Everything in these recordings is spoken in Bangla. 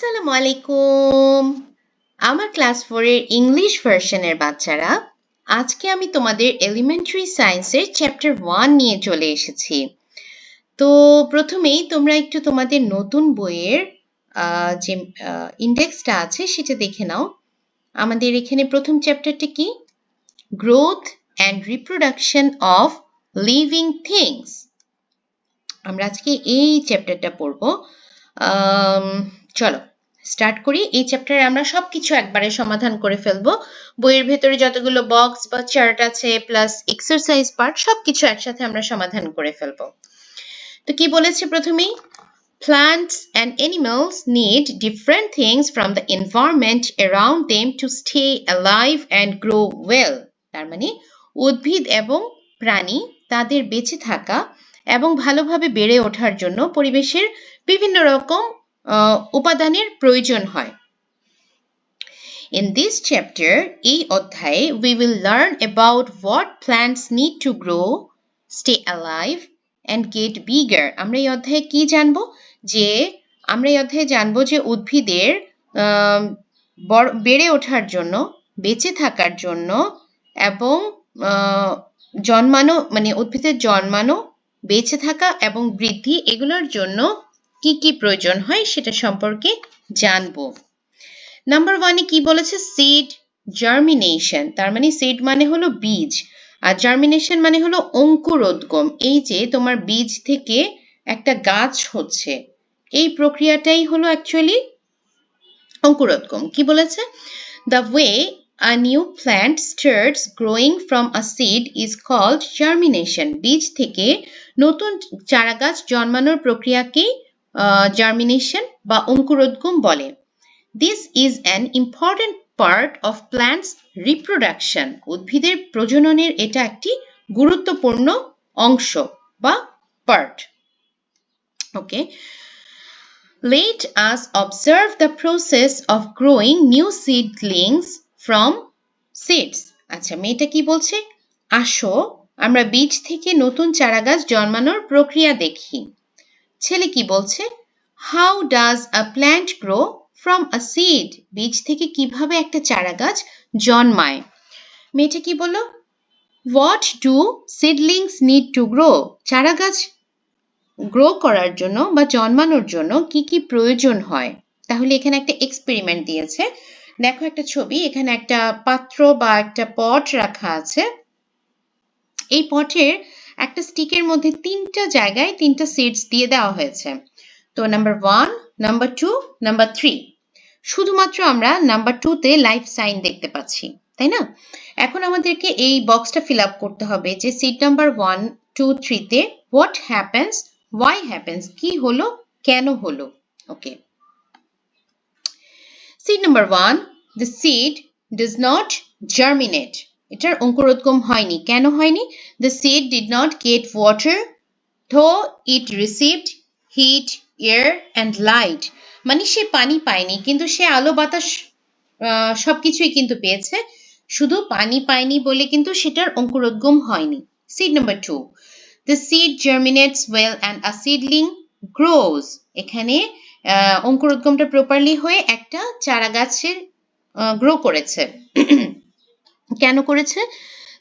আসসালামু আলাইকুম। আমার ক্লাস 4 এর ইংলিশ ভার্সনের বাচ্চারা, আজকে আমি তোমাদের এলিমেন্টারি সায়েন্সের চ্যাপ্টার 1 নিয়ে চলে এসেছি। তো প্রথমেই তোমরা একটু তোমাদের নতুন বইয়ের যে ইন্ডেক্সটা আছে সেটা দেখে নাও। আমাদের এখানে প্রথম চ্যাপ্টারটা কি? Growth and reproduction of living things. আমরা আজকে এই চ্যাপ্টারটা পড়বো। চলো স্টার্ট করি। এই চ্যাপ্টারে আমরা সবকিছু একবারে সমাধান করে ফেলবো। বইয়ের ভেতরে যতগুলো বক্স বা চার্ট আছে প্লাস এক্সারসাইজ পার্ট সবকিছু একসাথে আমরা সমাধান করে ফেলবো। তো কি বলেছে প্রথমেই? Plants and animals need different things from the environment around them to stay alive and grow well. তার মানে উদ্ভিদ এবং প্রাণী তাদের বেঁচে থাকা এবং ভালোভাবে বেড়ে ওঠার জন্য পরিবেশের বিভিন্ন রকম উপাদানের প্রয়োজন হয়। In this chapter, এই অধ্যায়ে we will learn about what plants need to grow, stay alive and get bigger. আমরা এই অধ্যায়ে কি জানবো? আমরা এই অধ্যায়ে জানবো যে উদ্ভিদের বেড়ে ওঠার জন্য, বেঁচে থাকার জন্য এবং জন্মানো মানে উদ্ভিদের জন্মানো, বেঁচে থাকা এবং বৃদ্ধি এগুলোর জন্য কি কি প্রয়োজন হয় সেটা সম্পর্কে জানবো। নাম্বার 1 কি বলেছে? Seed germination. তার মানে সিড মানে হলো বীজ আর জার্মিনেশন মানে হলো অঙ্কুরোদ্গম। এই যে তোমার বীজ থেকে একটা গাছ হচ্ছে, এই প্রক্রিয়াটাই হলো অ্যাকচুয়ালি অঙ্কুরোদ্গম। কি বলেছে? The way a new plant starts growing from a seed is called germination. বীজ থেকে নতুন চারাগাছ জন্মানোর প্রক্রিয়াকে জার্মিনেশন বা অঙ্কুরোদ্গম বলে। This is an important part of plants reproduction. উদ্ভিদের প্রজননের এটা একটি গুরুত্বপূর্ণ অংশ বা part. Okay. Let us observe the process of growing new seedlings from seeds. আচ্ছা, মেয়েটা কি বলছে? আসো আমরা বীজ থেকে নতুন চারাগাছ জন্মানোর প্রক্রিয়া দেখি। ছেলে কি বলছে? How does a plant grow from a seed? বীজ থেকে কিভাবে একটা চারাগাছ জন্মায়? মেয়েটা কি বললো? What do seedlings need to grow? চারাগাছ গ্রো করার জন্য বা জন্মানোর জন্য কি কি প্রয়োজন হয়? তাহলে এখানে একটা এক্সপেরিমেন্ট দিয়েছে। দেখো একটা ছবি, এখানে একটা পাত্র বা একটা পট রাখা আছে। এই পটের একটা স্টিকের মধ্যে 3টা জায়গায় 3টা সিডস দিয়ে দেওয়া হয়েছে। তো নাম্বার 1, নাম্বার 2, নাম্বার 3। শুধুমাত্র আমরা নাম্বার 2তে লাইফ সাইন দেখতে পাচ্ছি, তাই না? এখন আমাদেরকে এই বক্সটা ফিল আপ করতে হবে যে সিড নাম্বার 1, 2, 3তে হোয়াট হ্যাপেন্স, why happens, কি হলো, কেন হলো। Okay. Seed number 1, the seed does not germinate. এটার অঙ্কুরোদ্গম হয়নি। কেন হয়নি? The seed did not get water though it received heat, air and light. মানে সে পানি পায়নি কিন্তু সে আলো বাতাস সবকিছুই কিন্তু পেয়েছে। শুধু পানি পায়নি বলে কিন্তু সেটার অঙ্কুরোদ্গম হয়নি। Seed number 2, the seed germinates well and a seedling grows. এখানে অঙ্কুরোদ্গমটা প্রপারলি হয়ে একটা চারা গাছের গ্রো করেছে। কেন করেছে?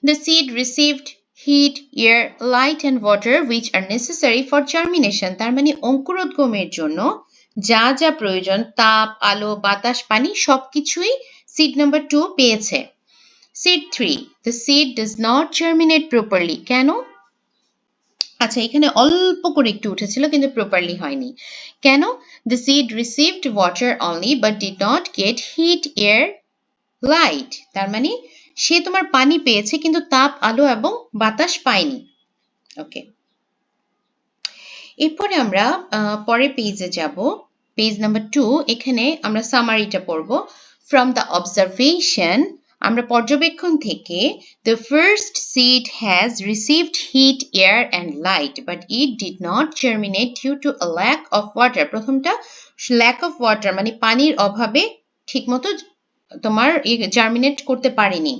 The seed received heat, air, light and water which are necessary for germination. তার মানে অঙ্কুরোদ্গমের জন্য যা যা প্রয়োজন, তাপ, আলো, বাতাস, পানি সবকিছুই সিড নাম্বার 2 পেয়েছে। Seed 3, the seed does not germinate properly. কেন? আচ্ছা, এখানে অল্প করে একটু উঠেছিল কিন্তু প্রপারলি হয়নি। কেন? The seed received water only but did not get heat, air, light. তার মানে সে তোমার পানি পেয়েছে কিন্তু তাপ, আলো এবং বাতাস পায়নি। ওকে। এরপরে আমরা পরের পেজে যাব, পেজ নাম্বার 2। এখানে আমরা সামারিটা পড়ব। From the observation, আমরা পর্যবেক্ষণ থেকে, the first seed has received heat, air and light but it did not germinate due to a lack of water. প্রথমটা lack of water মানে পানির অভাবে ঠিকমতো তোমার জার্মিনেট করতে পারেনি।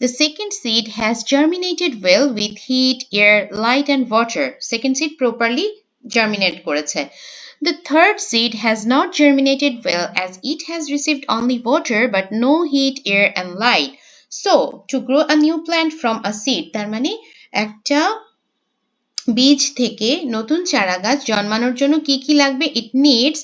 The second seed has germinated well with heat, air, light and water. Second seed properly germinate করেছে। The third seed has not germinated well as it has received only water but no heat, air and light. So, to grow a new plant from a seed, তার মানে একটা বীজ থেকে নতুন চারা গাছ জন্মানোর জন্য কি কি লাগবে? It needs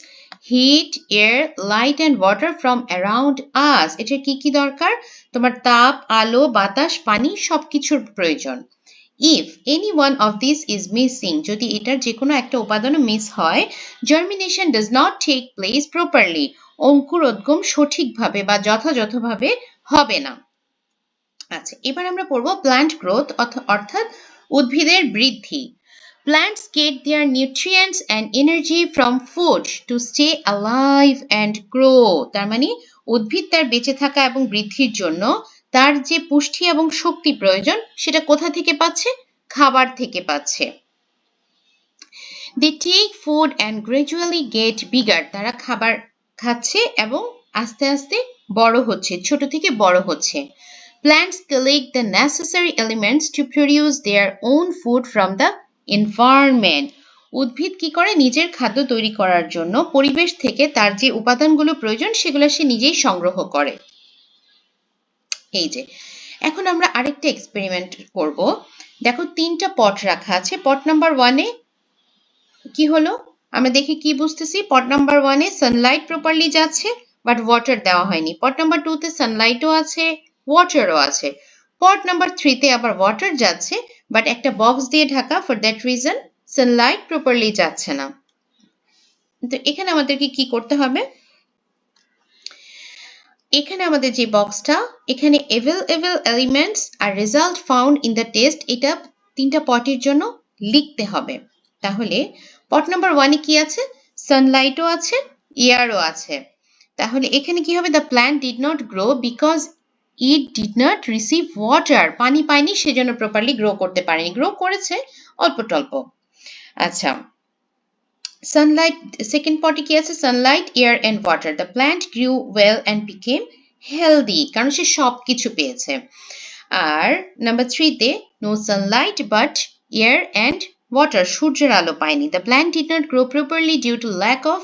heat, air, light and water from around us. এটা কি কি দরকার? তোমার তাপ, আলো, বাতাস, পানি সবকিছুর প্রয়োজন। If any one of these is missing, যদি এটার যে কোনো একটা উপাদানও মিস হয়, germination does not take place properly. অঙ্কুরোদ্গম সঠিকভাবে বা যথাযথভাবে হবে না। আচ্ছা, এবার আমরা পড়ব প্ল্যান্ট গ্রোথ অর্থাৎ উদ্ভিদের বৃদ্ধি। Plants get their nutrients and energy from food to stay alive and grow. তার মানে উদ্ভিদ তার বেঁচে থাকা এবং বৃদ্ধির জন্য তার যে পুষ্টি এবং শক্তি প্রয়োজন সেটা কোথা থেকে পাচ্ছে? খাবার থেকে পাচ্ছে। They take food and gradually get bigger. তারা খাবার খাচ্ছে এবং আস্তে আস্তে বড় হচ্ছে, ছোট থেকে বড় হচ্ছে। Plants collect the necessary elements to produce their own food from the environment. উদ্ভিদ কি করে? নিজের খাদ্য তৈরি করার জন্য পরিবেশ থেকে তার যে উপাদানগুলো প্রয়োজন সেগুলো সে নিজেই সংগ্রহ করে। এই যে এখন আমরা আরেকটা এক্সপেরিমেন্ট করব। দেখো তিনটা পট রাখা আছে। পট নাম্বার 1-এ কি হলো? আমরা দেখে কি বুঝতেছি? পট নাম্বার 1-এ সানলাইট প্রপারলি যাচ্ছে বাট ওয়াটার দেওয়া হয়নি। পট নাম্বার 2-তে সানলাইটও আছে, ওয়াটারও আছে। পট নাম্বার 3-তে আবার ওয়াটার যাচ্ছে বাট একটা বক্স দিয়ে Dhaka, for that reason Sunlight properly যাচ্ছে না। তো এখানে আমাদেরকে কি করতে হবে? এখানে আমাদের যে বক্সটা, এখানে available elements R result found in the test, এটা তিনটা পটের জন্য লিখতে হবে। তাহলে পট নাম্বার 1-এ কি আছে? সানলাইটও আছে, এয়ারও আছে। তাহলে এখানে কি হবে? the plant did not grow because it did not receive water. পানি পায়নি, সেজন্য প্রপারলি গ্রো করতে পারেনি। গ্রো করেছে অল্প টল্প। আচ্ছা, sunlight, second পটে কি আছে? sunlight, air and water. The plant grew well and became healthy, কারণ সে সব কিছু পেয়েছে। আর number 3-তে no sunlight but air and water, সূর্যের আলো পায়নি। The plant did not grow properly due to lack of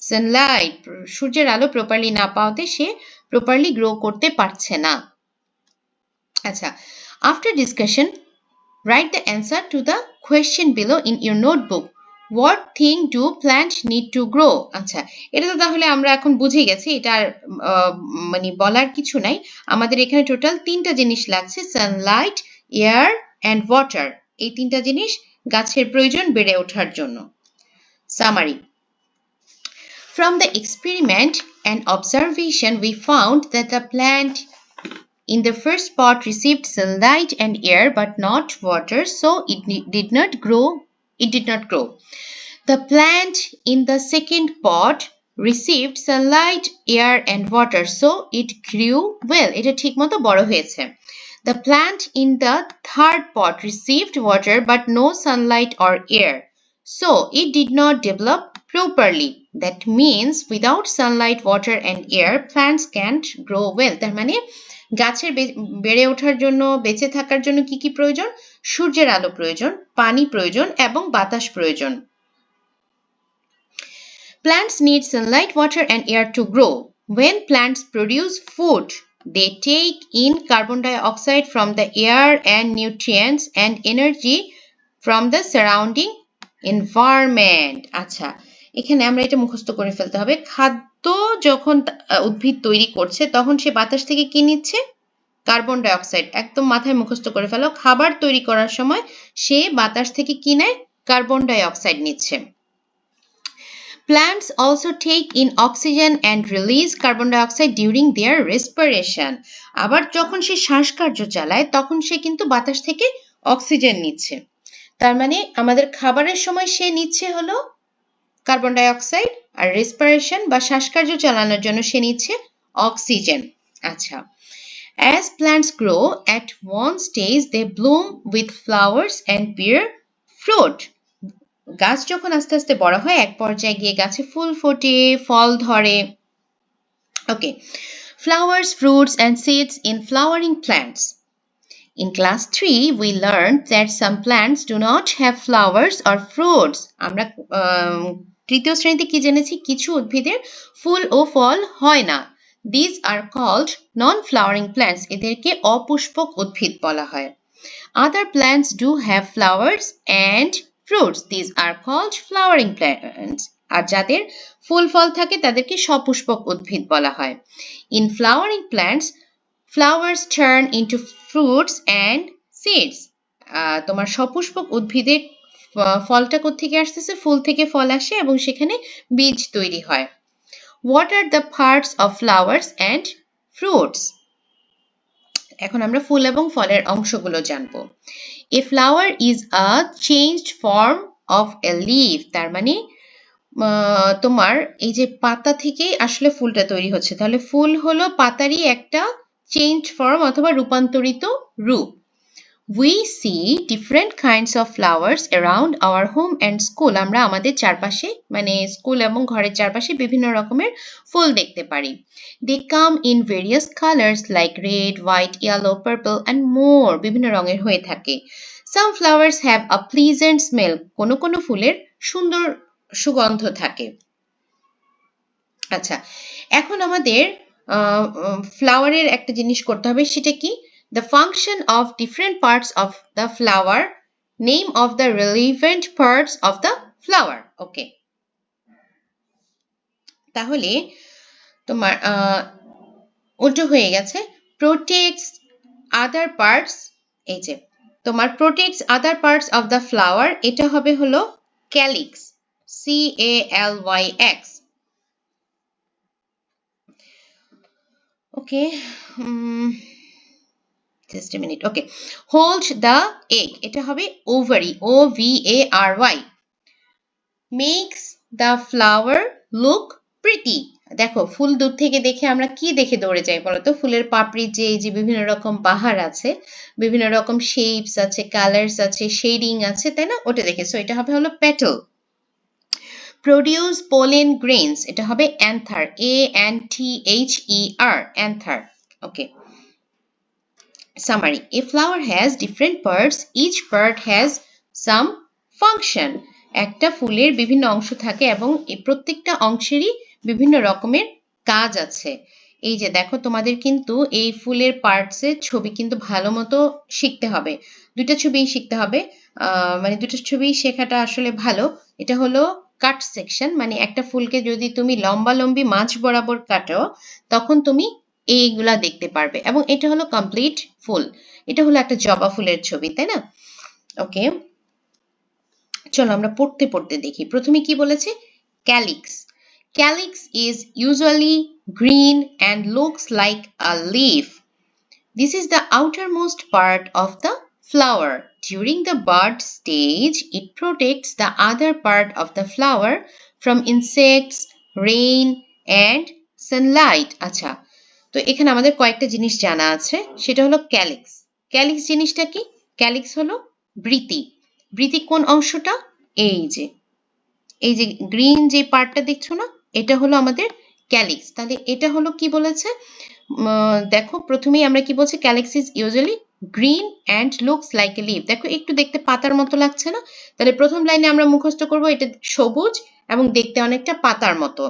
sunlight. সূর্যের আলো প্রপারলি না পাওয়াতে সে প্রপারলি গ্রো করতে পারছে না। আচ্ছা, after discussion, write the answer to the question below in your notebook. What thing do plants need to grow? আচ্ছা, এটা তো তাহলে আমরা এখন বুঝে গেছি, এটা মানে বলার কিছু নাই। আমাদের এখানে টোটাল তিনটা জিনিস লাগছে, সানলাইট, এয়ার অ্যান্ড ওয়াটার। এই তিনটা জিনিস গাছের প্রয়োজন বেড়ে ওঠার জন্য। Summary: From the experiment and observation, we found that the plant in the first pot received sunlight and air but not water, so it did not grow. The plant in the second pot received sunlight, air and water, so it grew well. এটা ঠিকমতো বড় হয়েছে। The plant in the third pot received water but no sunlight or air, so it did not develop properly. That means without sunlight, water and air, plants can't grow well. তার মানে গাছের বেড়ে ওঠার জন্য, বেঁচে থাকার জন্য কি কি প্রয়োজন? সূর্যের আলো প্রয়োজন, পানি প্রয়োজন এবং বাতাস প্রয়োজন। Plants need sunlight, water and air to grow. When plants produce food, they take in carbon dioxide from the air and nutrients and energy from the surrounding environment. আচ্ছা, এখানে আমরা এটা মুখস্থ করে ফেলতে হবে। খাদ্য যখন উদ্ভিদ তৈরি করছে তখন সে বাতাস থেকে কি নিচ্ছে? Carbon dioxide. একদম মাথায় মুখস্থ করে ফেলো। খাবার তৈরি করার সময় সে বাতাস থেকে কি নেয়? কার্বন ডাইঅক্সাইড নিচ্ছে। Plants also take in oxygen and release carbon dioxide during their respiration. আবার যখন সে শ্বাসকার্য চালায় তখন সে কিন্তু বাতাস থেকে অক্সিজেন নিচ্ছে। তার মানে আমাদের খাবারের সময় সে নিচ্ছে হলো কার্বন ডাইঅক্সাইড, আর রেসপিরেশন বা শ্বাসকার্য চালানোর জন্য সে নিচ্ছে অক্সিজেন। আচ্ছা, as plants grow, at one stage they bloom with flowers and bear fruit. গাছ যখন আস্তে আস্তে বড় হয় এক পর্যায়ে গিয়ে গাছে ফুল ফোটে, ফল ধরে। ওকে, flowers, fruits and seeds in flowering plants. In class 3, we learned that some plants do not have flowers or fruits. আমরা তৃতীয় শ্রেণীতে কি জেনেছি? কিছু উদ্ভিদের ফুল ও ফল হয় না। These are called non-flowering plants. এদেরকে অপুষ্পক উদ্ভিদ বলা হয়। Other plants do have flowers and fruits. These are called flowering plants. আর যাদের ফুল ফল থাকে তাদেরকে সপুষ্পক উদ্ভিদ বলা হয়। In flowering plants, flowers turn into fruits and seeds. তোমার সপুষ্পক উদ্ভিদে ফলটা কোত্থেকে আসতেছে? ফুল থেকে ফল আসে এবং সেখানে বীজ তৈরি হয়। What are the parts of flowers and fruits? এখন আমরা ফুল এবং ফলের অংশগুলো জানবো। A flower is a changed form of a leaf. তার মানে তোমার এই যে পাতা থেকেই আসলে ফুলটা তৈরি হচ্ছে, তাহলে ফুল হলো পাতারই একটা changed form অথবা রূপান্তরিত রূপ। We see different kinds of flowers around our home and school. আমরা আমাদের চারপাশে মানে স্কুল এবং ঘরের চারপাশে বিভিন্ন রকমের ফুল দেখতে পারি। They come in various colors like red, white, yellow, purple and more. বিভিন্ন রঙের হয়ে থাকে। Some flowers have a pleasant smell. কোনো কোনো ফুলের সুন্দর সুগন্ধ থাকে। আচ্ছা, এখন আমাদের ফ্লাওয়ারের একটা জিনিস করতে হবে, সেটা কি? The function of different parts of the flower, name of the relevant parts of the flower. ওকে, তাহলে তোমার উল্টো হয়ে গেছে। protects other parts, এই যে তোমার protects other parts of the flower, এটা হবে হলো calyx, CALYX. Okay, just a minute. Okay, hold the egg, এটা হবে ovary, OVARY. Makes the flower look pretty. দেখো, ফুল দূর থেকে দেখে আমরা কি দেখে দৌড়ে যাই বলতো? ফুলের পাপড়ির যে এই যে বিভিন্ন রকম বাহার আছে, বিভিন্ন রকম শেপস আছে, কালার্স আছে, শেডিং আছে, তাই না? ওটা দেখে। সো এটা হবে হলো পেটাল। Produce pollen grains, এটা হবে anther, ANTHER, anther. Okay. Summary. A flower has different parts. Each part has some function. একটা ফুলের বিভিন্ন অংশ থাকে এবং এই প্রত্যেকটা অংশেরই বিভিন্ন রকমের কাজ আছে। এই যে দেখো, তোমাদের কিন্তু এই ফুলের পার্টসের ছবি কিন্তু ভালো মতো শিখতে হবে। দুইটা ছবি শিখতে হবে, মানে দুটো ছবি শেখাটা আসলে ভালো। এটা হলো কাট সেকশন, মানে একটা ফুলকে যদি তুমি লম্বালম্বি মাঝ বরাবর কাটো তখন তুমি এইগুলা দেখতে পারবে। এবং এটা হলো কমপ্লিট ফুল, এটা হলো একটা জবা ফুলের ছবি, তাই না? ওকে, চলো আমরা পড়তে পড়তে দেখি। প্রথমে কি বলেছে? Calyx. Calyx is usually green and looks like a leaf. This is the outermost part of the flower. During the bud stage, it protects the other part of the flower from insects, rain and sunlight. আচ্ছা, তো এখানে আমাদের কয়েকটা জিনিস জানা আছে, সেটা হলো ক্যালিক্স। ক্যালিক্স জিনিসটা কি? ক্যালিক্স হলো বৃতি। বৃতি কোন অংশটা? এই যে গ্রিন যে পার্টটা দেখছো না, এটা হলো আমাদের ক্যালিক্স। তাহলে এটা হলো কি বলেছে? দেখো, প্রথমেই আমরা কি বলছি? Calyx is usually green and looks like a leaf. দেখো, একটু দেখতে পাতার মতো লাগছে না? তাহলে প্রথম লাইনে আমরা মুখস্থ করব এটা সবুজ এবং দেখতে অনেকটা পাতার মতো।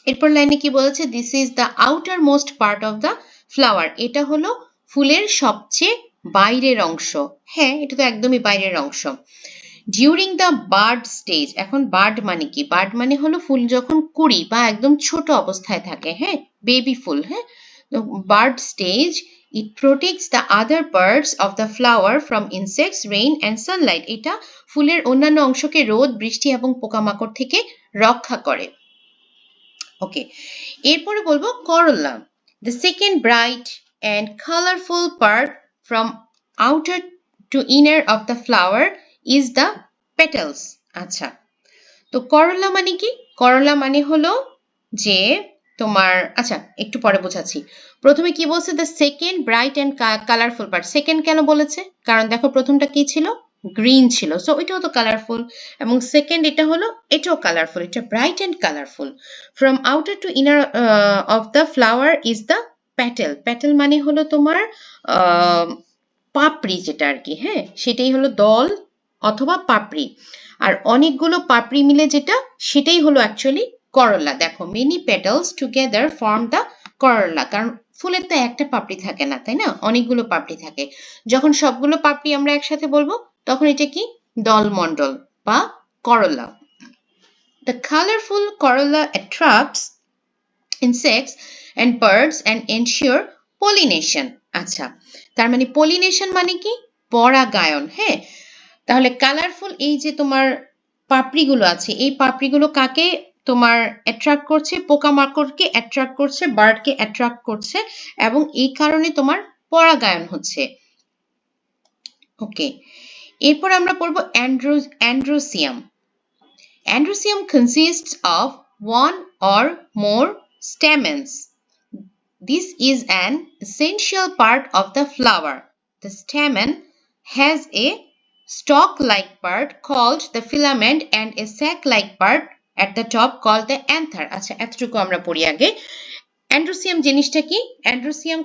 এরপর লাইনে কি বলেছে? This is the outer most part of the flower. এটা হলো ফুলের সবচেয়ে বাইরের অংশ। হ্যাঁ, এটা তো একদমই বাইরের অংশ। ডিউরিং দ্য বার্ড স্টেজ, এখন বার্ড মানে কি? বার্ড মানে হলো ফুল যখন কুড়ি বা একদম ছোট অবস্থায় থাকে, হ্যাঁ, বেবি ফুল। হ্যাঁ, bird stage, it protects the other parts of the flower from insects, rain and Sunlight. এটা ফুলের অন্যান্য অংশকে রোদ, বৃষ্টি এবং পোকামাকড় থেকে রক্ষা করে। ওকে, এরপরে বলবো corolla. The second bright and colourful part from outer to inner of the flower is the petals. আচ্ছা, তো করোলা মানে কি? করোলা মানে হলো যে তোমার, আচ্ছা একটু পরে বোঝাচ্ছি। প্রথমে কি বলছে? The second bright and colourful part. Second কেন বলেছে? কারণ দেখো, প্রথমটা কি ছিল? গ্রিন ছিল, সো এটাও তো কালারফুল। এবং সেকেন্ড এটা হলো, এটাও কালারফুল, এটা bright and colourful. From outer to inner of the flower is the petal. Petal মানে হলো তোমার পাপড়ি, যেটা আর কি, হ্যাঁ, সেটাই হলো দল অথবা পাপড়ি। আর অনেকগুলো পাপড়ি মিলে যেটা সেটাই হলো অ্যাকচুয়ালি করলা। দেখো many petals together form the করলা, কারণ ফুলের তো একটা পাপড়ি থাকে না, তাই না, অনেকগুলো পাপড়ি থাকে। যখন সবগুলো পাপড়ি আমরা একসাথে বলবো তখন এটা কি দলমণ্ডল বা করলা। The colorful corolla attracts insects and birds and ensure pollination. আচ্ছা, তার মানে pollination মানে কি পরাগায়ন। হ্যাঁ, তাহলে কালারফুল এই যে তোমার পাপড়িগুলো আছে, এই পাপড়িগুলো কাকে তোমার অ্যাট্রাক্ট করছে, পোকামাকড়কে অ্যাট্রাক্ট করছে, বার্ডকে অ্যাট্রাক্ট করছে, এবং এই কারণে তোমার পরাগায়ন হচ্ছে। ওকে, এরপর আমরা পড়বো androecium. Androsium consists of one or more stamens. This is an essential part of the flower. The stamen has a stalk-like part called the filament and a sac-like part at the top called the anther. আচ্ছা, এতটুকু আমরা পড়ি আগে। অ্যান্ড্রোসিয়াম জিনিসটা কি? অ্যান্ড্রোসিয়াম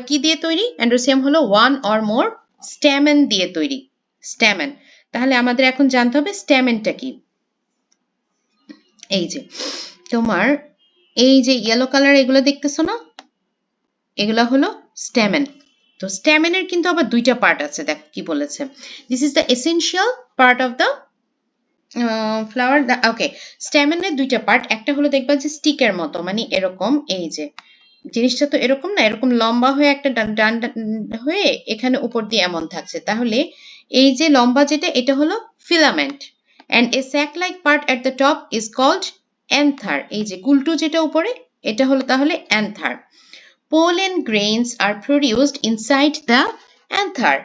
কি দিয়ে তৈরি? অ্যান্ড্রোসিয়াম হলো one or more stamen দিয়ে তৈরি। স্ট্যামেন, তাহলে আমাদের এখন জানতে হবে স্ট্যামেনটা কি। এই যে তোমার এই যে ইয়েলো কালার এগুলো দেখতেছো না, এগুলো হলো স্ট্যামেন। তো স্ট্যামেনের কিন্তু আবার দুইটা পার্ট আছে, দেখো কি বলেছে, this is the essential part of the flower. Okay, স্ট্যামেনের দুইটা পার্ট, একটা হলো দেখবা যে স্টিকের মতো, মানে এরকম, এই যে জিনিসটা তো এরকম না, এরকম লম্বা হয়ে একটা ডান হয়ে এখানে উপর দিয়ে এমন থাকছে, তাহলে এই যে লম্বা যেটা এটা হলো filament, and a sac-like part at the top is called anther. এই যে কুলটু যেটা উপরে এটা হলো তাহলে anther. Pollen grains are produced inside the anther.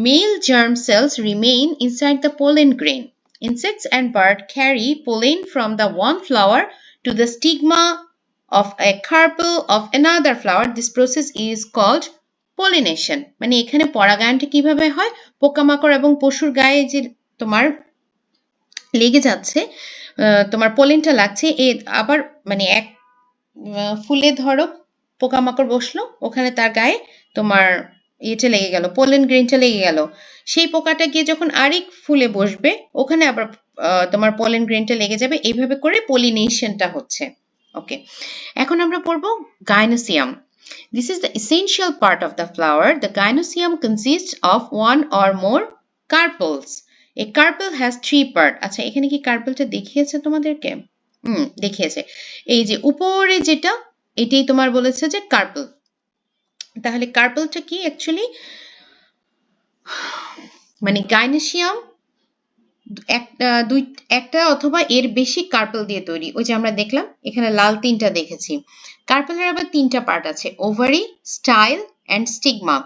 Male germ cells remain inside the pollen grain. Insects and birds carry pollen from the one flower to the stigma of a carpel of another flower. This process is called pollination. মানে এখানে পরাগায়নটা কিভাবে হয়, পোকামাকড় এবং পশুর গায়ে যে তোমার লেগে যাচ্ছে, তোমার পোলেনটা লাগছে, আবার মানে এক ফুলে ধরো পোকামাকড় বসলো, ওখানে তার গায়ে তোমার ইয়েটা লেগে গেল, পোলেন গ্রেনটা লেগে গেল, সেই পোকাটা গিয়ে যখন আরেক ফুলে বসবে ওখানে আবার তোমার পোলেন গ্রেনটা লেগে যাবে, এইভাবে করে পলিনেশনটা হচ্ছে। ওকে, এখন আমরা পড়বো gynoecium. This is the essential part of the flower. The gynoecium consists of one or more carpels. A carpel has three parts. আচ্ছা, এখানে কি কার্পেলটা দেখিয়েছে তোমাদেরকে? দেখিয়েছে। এই যে উপরে যেটা এটাই তোমার বলেছে যে কার্পেল। তাহলে কার্পেলটা কি অ্যাকচুয়ালি, মানে গাইনোসিয়াম একটা অথবা এর বেশি কার্পেল দিয়ে তৈরি। ওই যে আমরা দেখলাম এখানে লাল তিনটা দেখেছি। কার্পেলের আবার তিনটা পার্ট আছে, ovary, style and stigma.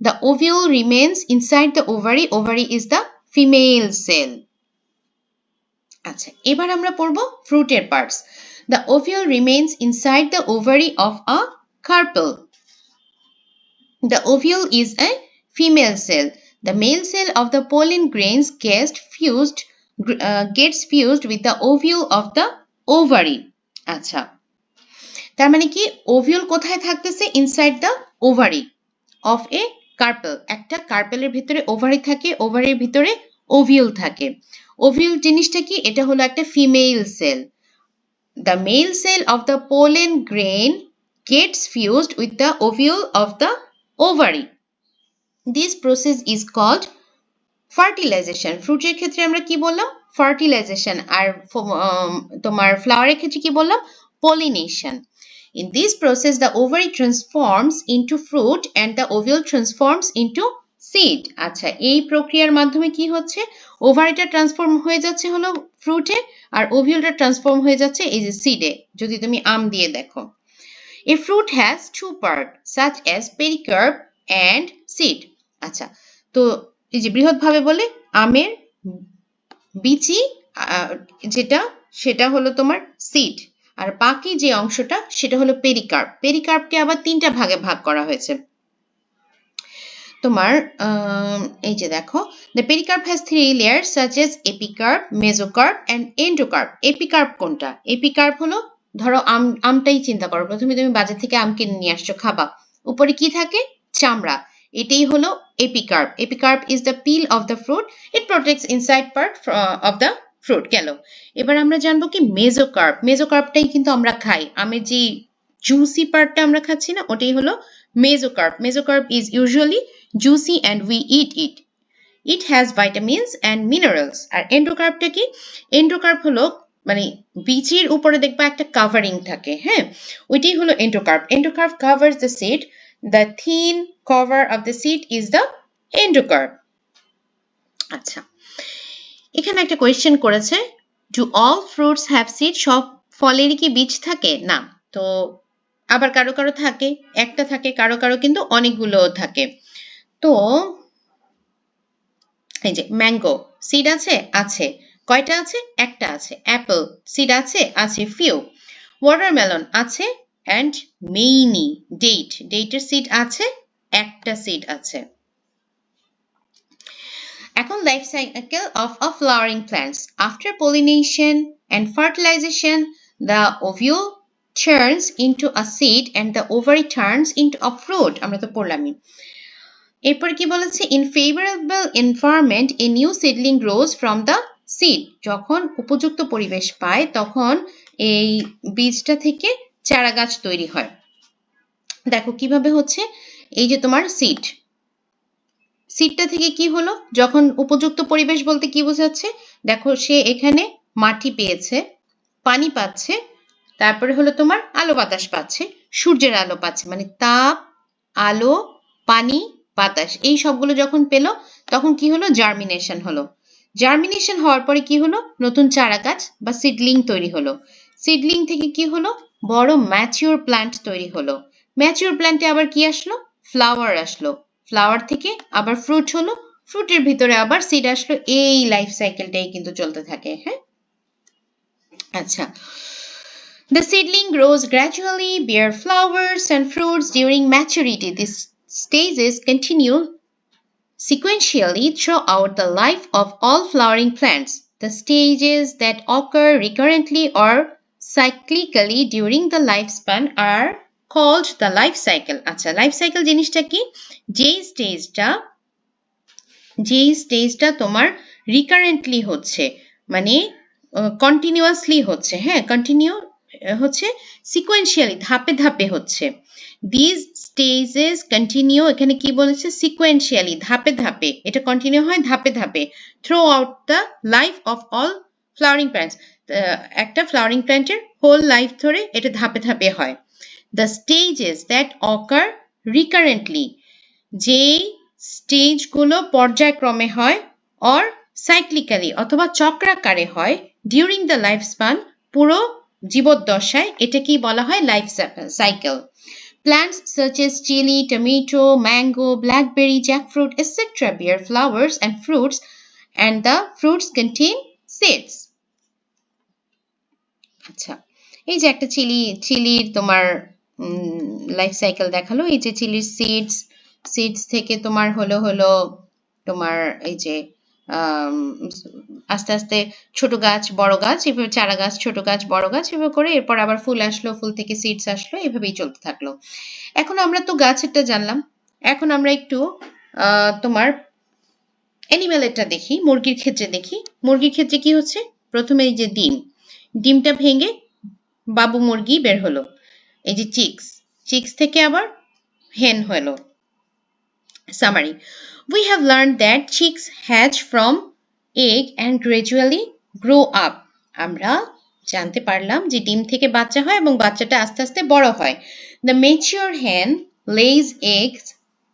The ovule remains inside the ovary. Ovary is the female cell. আচ্ছা, এবার আমরা পড়ব ফ্রুটের parts. The ovule remains inside the ovary of a carpel. The ovule is a female cell. The male cell of the pollen grains gets fused with the ovule of the ovary. আচ্ছা, তার মানে কি ওভিউল কোথায় থাকতেছে? Inside the ovary of A carpel. একটা কার্পেলের ভিতরে ওভারি থাকে, ওভারির ভিতরে ওভিউল থাকে। ওভিউল জিনিসটা কি? এটা হলো একটা female cell. The male cell of the pollen grain gets fused with the ovule of the ovary. This process is called fertilization. ফ্রুটের ক্ষেত্রে আমরা কি বললাম? ফার্টিলাইজেশন। আর তোমার ফ্লাওয়ারের ক্ষেত্রে কি বললাম? pollination. In this process, the ovary transforms into fruit and the ovule transforms into seed. আচ্ছা, এই প্রক্রিয়ার মাধ্যমে কি হচ্ছে? ওভারিটা ট্রান্সফর্ম হয়ে যাচ্ছে হলো ফ্রুটে, আর ওভিউলটা ট্রান্সফর্ম হয়ে যাচ্ছে এই যে সিডে। যদি তুমি আম দিয়ে দেখো, a fruit has two parts such as pericarp and seed. আচ্ছা, তো এই যে বৃহৎভাবে বলে আমের বিচি যেটা সেটা হলো তোমার সিড, আর বাকি যে অংশটা সেটা হলো পেরিকার্প। পেরিকার্পকে আবার তিনটা ভাগে ভাগ করা হয়েছে তোমার। এই যে দেখো, the pericarp has three layers such as epicarp, mesocarp and endocarp. এপিকার্প কোনটা? এপিকার্প হলো, ধরো আমটাই চিন্তা করো, প্রথমে তুমি বাজার থেকে আম কিনে নিয়ে আসছো, খাবা, উপরে কি থাকে? চামড়া, এটাই হলো এপিকার্প। এপিকার্প is the peel of the fruit. It protects inside part of the fruit গেল। এবার আমরা জানবো কি মেজোকার্প। মেজোকার্পটাই কিন্তু আমরা খাই, আমের যে জুসি পার্টটা আমরা খাচ্ছি না, ওটাই হলো mesocarp. Mesocarp is usually juicy and we eat it. It has vitamins and minerals. আর এন্ডোকার্পটা কি? এন্ডোকার্প হলো মানে বীজের উপরে দেখবা একটা কাভারিং থাকে, হ্যাঁ, ওইটাই হলো endocarp. Endocarp covers the seed, the thin cover of the seed is the endocarp. আচ্ছা, এখানে একটা কোয়েশ্চেন করেছে, do all fruits have seed? সব ফলেরই কি বীজ থাকে? না। তো আবার কারো কারো থাকে, একটা থাকে, কারো কারো কিন্তু অনেকগুলো থাকে। তো এই যে ম্যাঙ্গো সিড আছে? আছে। কয়টা আছে? একটা আছে। অ্যাপল সিড আছে? আছে, ফিউ। ওয়াটারমেলন আছে, অ্যান্ড মেইনি। ডেটের সিড আছে? একটা সিড আছে। এখন life cycle of a flowering plants. After pollination and fertilisation, the ovule turns into a seed and the ovary turns into a fruit। আমরা তো পড়লামই। এরপর কি বলেছে? In favourable environment a new seedling grows from the seed. যখন উপযুক্ত পরিবেশ পায় তখন এই বীজটা থেকে চারা গাছ তৈরি হয়। দেখো কিভাবে হচ্ছে, এই যে তোমার সিডটা থেকে কি হলো, যখন উপযুক্ত পরিবেশ বলতে কি বোঝাচ্ছে? দেখো সে এখানে মাটি পেয়েছে, পানি পাচ্ছে, তারপরে হলো তোমার আলো বাতাস পাচ্ছে, সূর্যের আলো পাচ্ছে, মানে তাপ, আলো, পানি, বাতাস, এই সবগুলো যখন পেল তখন কি হলো? জার্মিনেশন হলো। জার্মিনেশন হওয়ার পরে কি হলো? নতুন চারা গাছ বা সিডলিং তৈরি হলো। সিডলিং থেকে কি হলো? বড় ম্যাচিওর প্ল্যান্ট তৈরি হলো। ম্যাচিওর প্ল্যান্টে আবার কি আসলো? ফ্লাওয়ার আসলো। ফ্লাওয়ার থেকে আবার ফ্রুট হলো, ফ্রুটের ভিতরে আবার সিড আসলো। এই লাইফ সাইকেলটাই কিন্তু চলতে থাকে, হ্যাঁ। আচ্ছা, the seedling grows gradually, bear flowers and fruits during maturity. These stages continue sequentially throughout the life of all flowering plants. The stages that occur recurrently or cyclically during the lifespan are called the life cycle. আচ্ছা, লাইফ সাইকেল জিনিসটা কি? যেই স্টেজটা তোমার রিকারেন্টলি হচ্ছে, মানে কন্টিনিউয়াসলি হচ্ছে, হ্যাঁ, কন্টিনিউ হচ্ছে, সিকোয়েন্সিয়ালি ধাপে ধাপে হচ্ছে। দিস স্টেজেস কন্টিনিউ, এখানে কি বলেছে? সিকোয়েন্সিয়ালি ধাপে ধাপে, এটা কন্টিনিউ হয় ধাপে ধাপে through out the life of all flowering plants. একটা ফ্লাওয়ারিং প্ল্যান্টের হোল লাইফ ধরে এটা ধাপে ধাপে হয়। দ্য স্টেজেস দ্যাট অকার রিকারেন্টলি, যেই স্টেজগুলো পর্যায়ক্রমে হয়, অর সাইক্লিক্যালি অথবা চক্রাকারে হয়, ডিউরিং দ্য লাইফ স্পান, পুরো জীবদ্দশায়, এটা কি বলা হয়? Life cycle. Plants such as chili, tomato, mango, blackberry, jackfruit, etc. bear flowers and fruits, and the fruits contain seeds. আচ্ছা, এই যে একটা চিলির তোমার লাইফ সাইকেল দেখালো। এই যে চিলির সিডস থেকে তোমার হলো তোমার এই যে আস্তে আস্তে ছোট গাছ, বড় গাছ, এভাবে চারা গাছ, ছোট গাছ, বড় গাছ, এভাবে করে এরপর আবার ফুল আসলো, ফুল থেকে সিডস আসলো, এভাবেই চলতে থাকলো। এখন আমরা তো গাছেরটা জানলাম, এখন আমরা একটু তোমার অ্যানিমেলেরটা দেখি, মুরগির ক্ষেত্রে দেখি। মুরগির ক্ষেত্রে কি হচ্ছে? প্রথমে এই যে ডিমটা ভেঙে বাবু মুরগি বের হলো, এই যে চিক্স থেকে আবার hen হলো। Summary: we have learned that chicks hatch from egg and gradually grow up. আমরা জানতে পারলাম যে ডিম থেকে বাচ্চা হয় এবং বাচ্চাটা আস্তে আস্তে বড় হয়। The mature hen lays eggs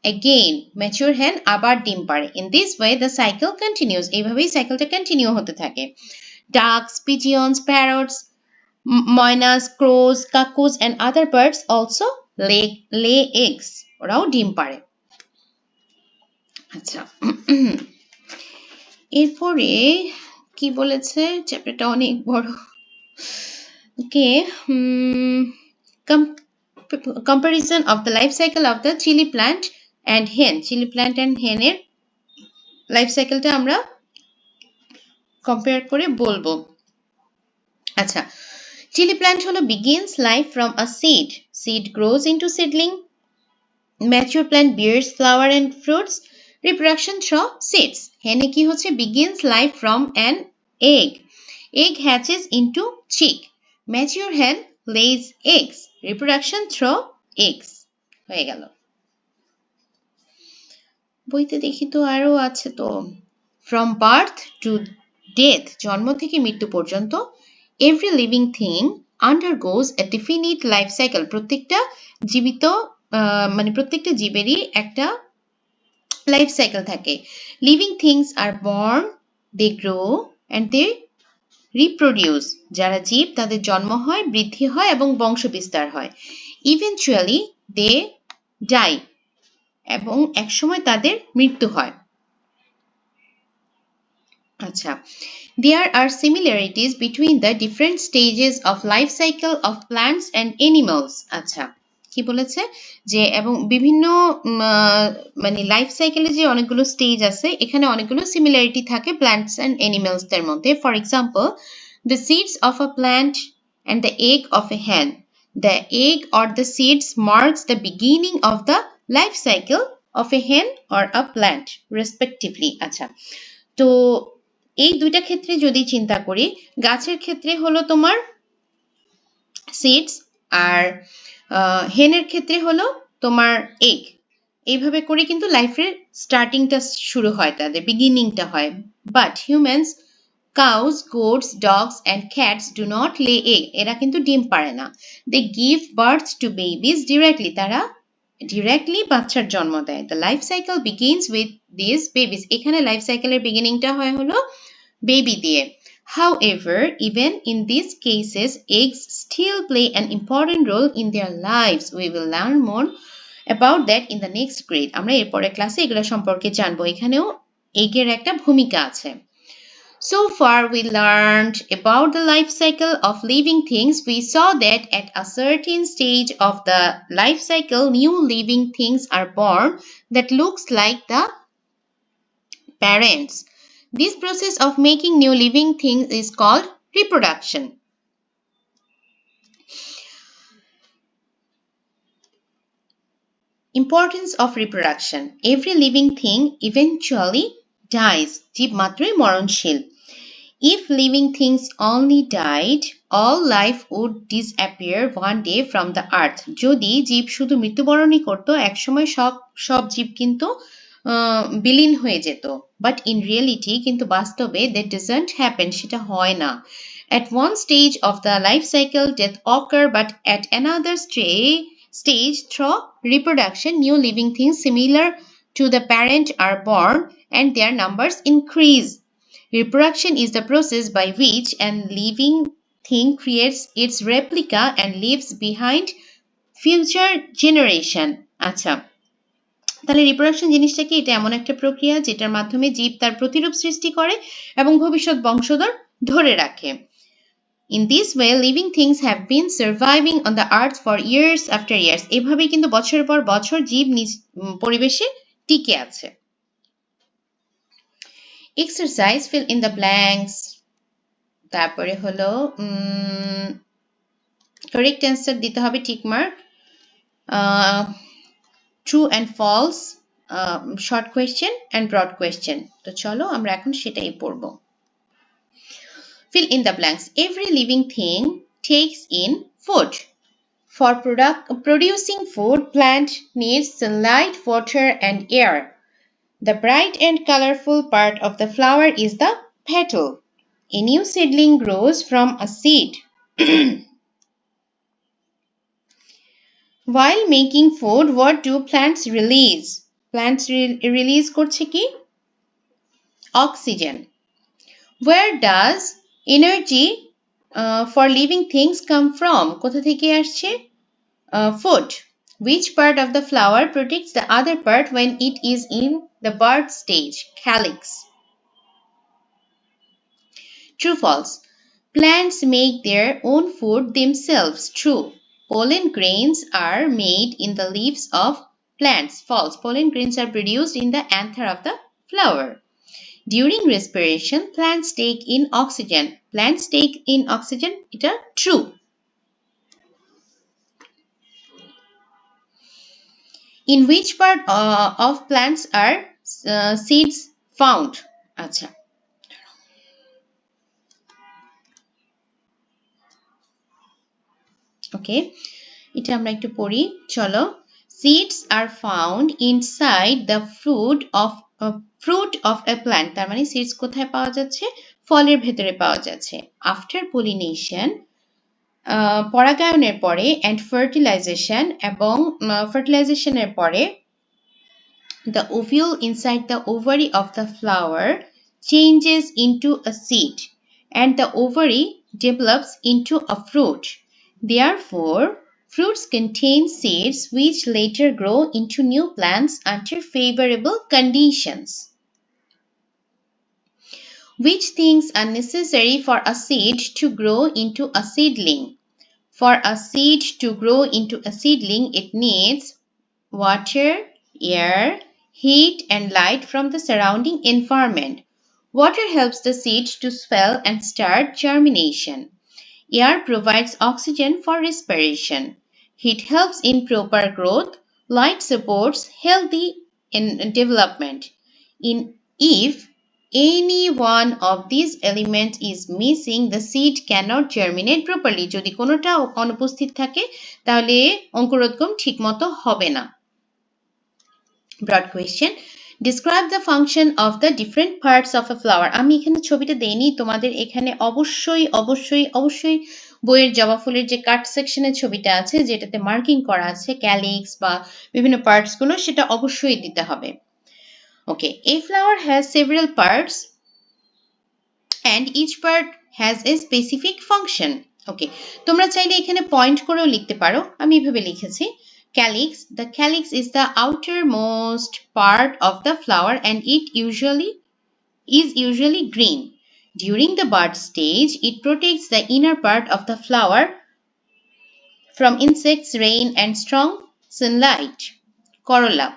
again. Mature hen আবার ডিম পাড়ে। In this way the cycle continues. এইভাবেই সাইকেলটা কন্টিনিউ হতে থাকে। Ducks, pigeons, parrots, ময়নাস, ক্রোজ, কাকুস and other birds also lay eggs. ওরাও ডিম পাড়ে। আচ্ছা, এরপরে কি বলেছে? চ্যাপ্টারটা অনেক বড়। ওকে, comparison of the life cycle of the chili plant and hen. Chili plant and হেনের লাইফ সাইকেলটা আমরা কম্পেয়ার করে বলবো। আচ্ছা, chili plant হলো begins life from a seed grows into seedling, mature plant bears flower and fruits, reproduction through seeds. Hen কি হচ্ছে? begins life from an egg, Egg hatches into chick. Mature hen lays eggs. Reproduction through eggs. হয়ে গেল। বইতে দেখি তো আরো আছে তো। From birth to death, জন্ম থেকে মৃত্যু পর্যন্ত, every living thing undergoes a definite life cycle. প্রত্যেকটা জীবিত মানে প্রত্যেকটা জীবেরই একটা লাইফ সাইকেল থাকে। Living things are born, they grow and they reproduce. যারা জীব তাদের জন্ম হয়, বৃদ্ধি হয় এবং বংশ বিস্তার হয়। ইভেনচুয়ালি দে ডাই, এবং একসময় তাদের মৃত্যু হয়। আচ্ছা, there are similarities between the different stages of life cycle of plants and animals. আচ্ছা, কি বলেছে যে এবং বিভিন্ন মানে লাইফ সাইকেলে যে অনেকগুলো স্টেজ আছে, এখানে অনেকগুলো সিমিলারিটি থাকে প্ল্যান্টস অ্যান্ড অ্যানিমালসদের মধ্যে। For example, the seeds of a plant and the egg of a hen. The egg or the seeds marks the beginning of the life cycle of a hen or a plant respectively. আচ্ছা, তো এই দুইটা ক্ষেত্রে যদি চিন্তা করি, গাছের ক্ষেত্রে হলো তোমার সিডস আর হেনের ক্ষেত্রে হলো তোমার এগ। এইভাবে করে কিন্তু লাইফের স্টার্টিংটা শুরু হয়, তাদের বিগিনিংটা হয়। But humans, cows, goats, dogs and cats do not lay egg. এরা কিন্তু ডিম পারে না। They give birth to babies directly. তারা ডিরেক্টলি বাচ্চার জন্ম দেয়। The life cycle begins with this babies. এখানে লাইফ সাইকেলের বিগিনিংটা হয় হলো বেবি দিয়ে। However, even in these cases, eggs still play an important role in their lives. We will learn more about that in the next grade. আমরা এরপরের ক্লাসে এগুলো সম্পর্কে জানবো। এখানেও এগের একটা ভূমিকা আছে। So far we learned about the life cycle of living things. We saw that at a certain stage of the life cycle, new living things are born that looks like the parents. This process of making new living things is called reproduction. Importance of reproduction. Every living thing eventually dies. জীব মাত্রই মরণশীল। If living things only died, all life would disappear one day from the earth. যদি জীব শুধু মৃত্যুবরণই করত, একসময় সব জীব কিন্তু বিলীন হয়ে যেত। বাট ইন রিয়েলিটি, কিন্তু বাস্তবে that doesn't happen, সেটা হয় না। At one stage of the life cycle, death occur, but at another stage, through reproduction, new living things similar to the parent are born and their numbers increase. Reproduction is the process by which a living thing creates its replica and leaves behind future generation. আচ্ছা, তাহলে রিপ্রোডাকশন জিনিসটা কি? এটা এমন একটা প্রক্রিয়া যেটার মাধ্যমে জীব তার প্রতিরূপ সৃষ্টি করে এবং ভবিষ্যৎ বংশধর ধরে রাখে। In this way, living things have been surviving on the earth for years after years. এভাবেই কিন্তু বছরের পর বছর জীব নিজ পরিবেশে টিকে আছে। Exercise, fill in the blanks. তারপরে হলো কারেক্ট অ্যান্সার দিতে হবে, tick mark. True and false, short question and broad question. তো চলো আমরা এখন সেটাই পড়ব। Fill in the blanks. Every living thing takes in food. For producing food, plant needs sunlight, water, and air. The bright and colorful part of the flower is the petal. A new seedling grows from a seed. While making food, what do plants release? Plants release করছে কি? Oxygen. Where does energy for living things come from? কোথা থেকে আসছে? Food. Which part of the flower protects the other part when it is in the bud stage? Calyx. True, false. Plants make their own food themselves. True. Pollen grains are made in the leaves of plants. False. Pollen grains are produced in the anther of the flower. During respiration, plants take in oxygen. Plants take in oxygen. It is true. In which part of plants are seeds found? আচ্ছা, ওকে, এটা আমরা একটু পড়ি, চলো। Seeds are found inside the fruit of a plant. তার মানে seeds কোথায় পাওয়া যাচ্ছে? ফলের ভেতরে পাওয়া যাচ্ছে। After pollination, পরাগায়নের পরে and fertilization এবং fertilizationের পরে the ovule inside the ovary of the flower changes into a seed and the ovary develops into a fruit. Therefore, fruits contain seeds which later grow into new plants under favorable conditions. Which things are necessary for a seed to grow into a seedling? For a seed to grow into a seedling, it needs water, air, heat, and light from the surrounding environment. Water helps the seed to swell and start germination. Air provides oxygen for respiration. Heat helps in proper growth. Light supports healthy development. If any one of these elements is missing, the seed cannot germinate properly. যদি কোনোটা অনুপস্থিত থাকে তাহলে অঙ্কুরোদ্গম ঠিকমতো হবে না। Broad question. Describe the function of the different parts of a flower. আমি এখানে ছবিটা দেইনি, তোমাদের এখানে অবশ্যই অবশ্যই অবশ্যই বইয়ের জবা ফুলের যে কাট সেকশনের ছবিটা আছে যেটাতে মার্কিং করা আছে ক্যালিক্স বা বিভিন্ন পার্টস গুলো, সেটা অবশ্যই দিতে হবে। Okay, a flower has several parts and each part has a specific function. Okay, তোমরা চাইলে এখানে পয়েন্ট করেও লিখতে পারো, আমি এভাবে লিখেছি। Calyx. The calyx is the outermost part of the flower and it is usually green. During the bud stage, it protects the inner part of the flower from insects, rain, and strong sunlight. Corolla.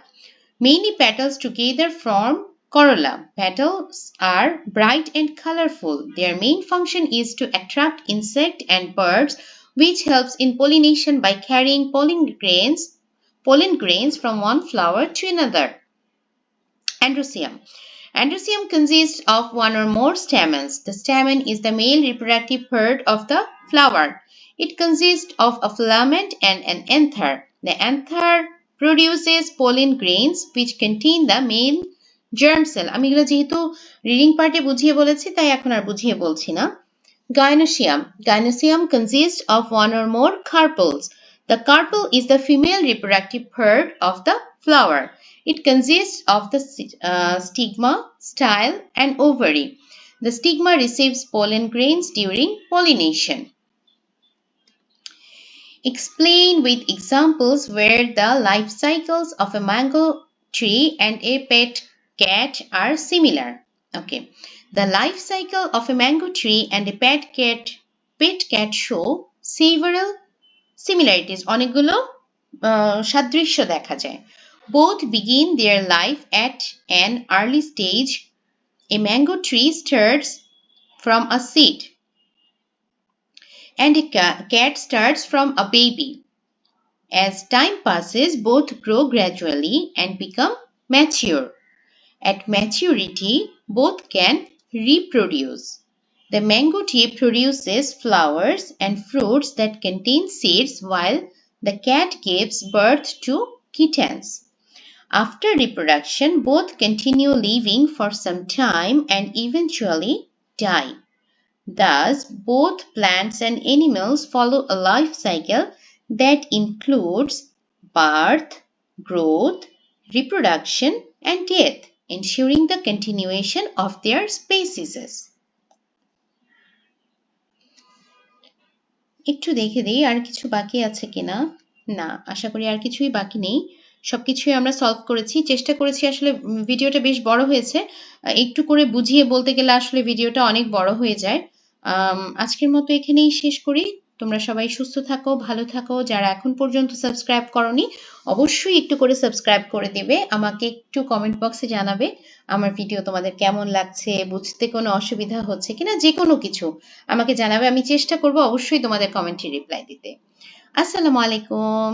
Many petals together form corolla. Petals are bright and colorful. Their main function is to attract insects and birds, which helps in pollination by carrying pollen grains from one flower to another. Androecium. Androecium consists of one or more stamens. The stamen is the male reproductive part of the flower. It consists of a filament and an anther. The anther produces pollen grains which contain the male germ cell. আমি এগুলো যেহেতু রিডিং পার্টে বুঝিয়ে বলেছি তাই এখন আর বুঝিয়ে বলছি না। Gynoecium. Gynoecium consists of one or more carpels. The carpel is the female reproductive part of the flower. It consists of the stigma, style, and ovary. The stigma receives pollen grains during pollination. Explain with examples where the life cycles of a mango tree and a pet cat are similar. Okay. The life cycle of a mango tree and a pet cat show several similarities. অনেকগুলো সাদৃশ্য দেখা যায়। Both begin their life at an early stage. A mango tree starts from a seed, and a cat starts from a baby. As time passes, both grow gradually and become mature. At maturity, both can reproduce. The mango tree produces flowers and fruits that contain seeds, while the cat gives birth to kittens. After reproduction, both continue living for some time and eventually die. Thus, both plants and animals follow a life cycle that includes birth, growth, reproduction, and death, ensuring the continuation of their species. একটু দেখে দিই আর কিছু বাকি আছে কিনা। না, আশা করি আর কিছুই বাকি নেই, সবকিছুই আমরা সলভ করেছি। চেষ্টা করেছি, আসলে ভিডিওটা বেশ বড় হয়েছে, একটু করে বুঝিয়ে বলতে গেলে আসলে ভিডিওটা অনেক বড় হয়ে যায়। আজকের মতো এখানেই শেষ করি। তোমরা সবাই সুস্থ থাকো, ভালো থাকো। যারা এখন পর্যন্ত সাবস্ক্রাইব করোনি অবশ্যই একটু করে সাবস্ক্রাইব করে দেবে। আমাকে একটু কমেন্ট বক্সে জানাবে আমার ভিডিও তোমাদের কেমন লাগছে, বুঝতে কোনো অসুবিধা হচ্ছে কিনা, যে কোনো কিছু আমাকে জানাবে। আমি চেষ্টা করব অবশ্যই তোমাদের কমেন্টে রিপ্লাই দিতে। আসসালামু আলাইকুম।